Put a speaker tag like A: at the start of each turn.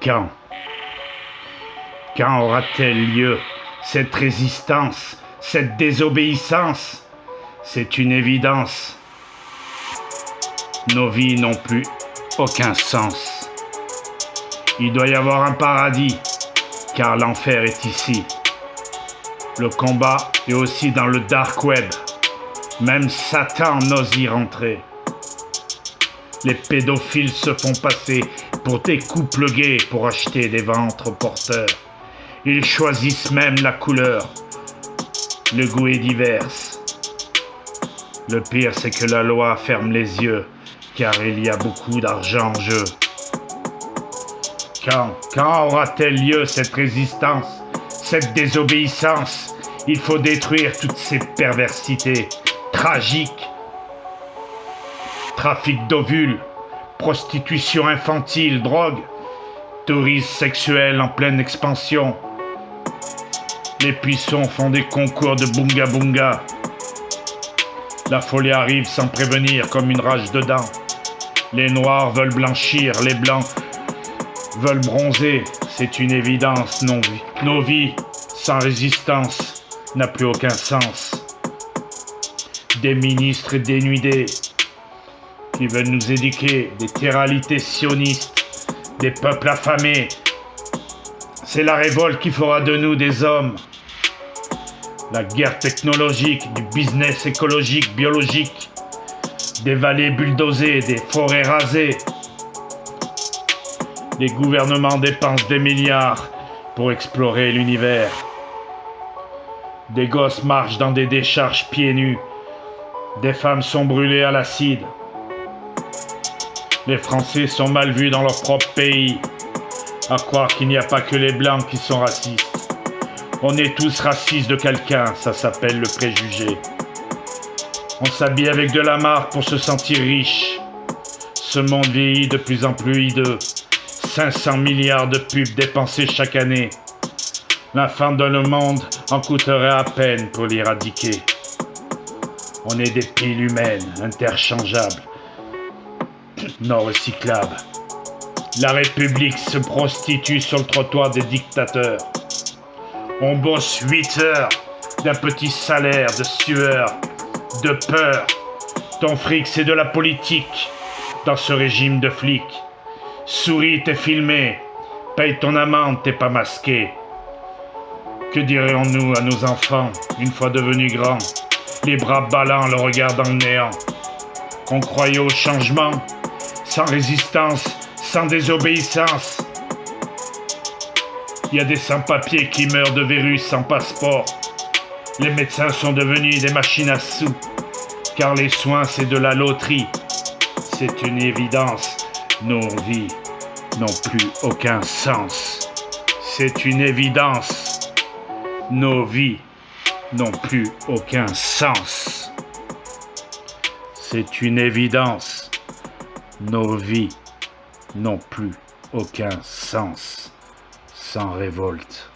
A: Quand Quand aura-t-elle lieu, cette résistance, cette désobéissance? C'est une évidence. Nos vies n'ont plus aucun sens. Il doit y avoir un paradis, car l'enfer est ici. Le combat est aussi dans le dark web. Même Satan n'ose y rentrer. Les pédophiles se font passer pour des couples gays pour acheter des ventres porteurs. Ils choisissent même la couleur. Le goût est divers. Le pire, c'est que la loi ferme les yeux, car il y a beaucoup d'argent en jeu. Quand aura-t-elle lieu cette résistance, cette désobéissance? Il faut détruire toutes ces perversités tragiques. Trafic d'ovules, prostitution infantile, drogue, tourisme sexuel en pleine expansion. Les puissants font des concours de bunga bunga. La folie arrive sans prévenir comme une rage de dents. Les noirs veulent blanchir, les blancs veulent bronzer. C'est une évidence, nos vies sans résistance n'a plus aucun sens. Des ministres dénudés qui veulent nous éduquer, des terralités sionistes, des peuples affamés. C'est la révolte qui fera de nous des hommes. La guerre technologique, du business écologique, biologique, des vallées bulldozées, des forêts rasées. Les gouvernements dépensent des milliards pour explorer l'univers. Des gosses marchent dans des décharges pieds nus. Des femmes sont brûlées à l'acide. Les Français sont mal vus dans leur propre pays. À croire qu'il n'y a pas que les Blancs qui sont racistes. On est tous racistes de quelqu'un, ça s'appelle le préjugé. On s'habille avec de la marque pour se sentir riche. Ce monde vieillit de plus en plus hideux. 500 milliards de pubs dépensés chaque année. La fin de le monde en coûterait à peine pour l'éradiquer. On est des piles humaines, interchangeables, non recyclables. La République se prostitue sur le trottoir des dictateurs. On bosse 8 heures d'un petit salaire de sueur, de peur. Ton fric, c'est de la politique dans ce régime de flics. Souris, t'es filmé. Paye ton amende, t'es pas masqué. Que dirions-nous à nos enfants, une fois devenus grands, les bras ballants, le regard dans le néant? On croyait au changement, sans résistance, sans désobéissance. Il y a des sans-papiers qui meurent de virus sans passeport. Les médecins sont devenus des machines à sous, car les soins, c'est de la loterie. C'est une évidence, nos vies n'ont plus aucun sens. C'est une évidence, nos vies n'ont plus aucun sens. C'est une évidence, nos vies n'ont plus aucun sens. Sans révolte.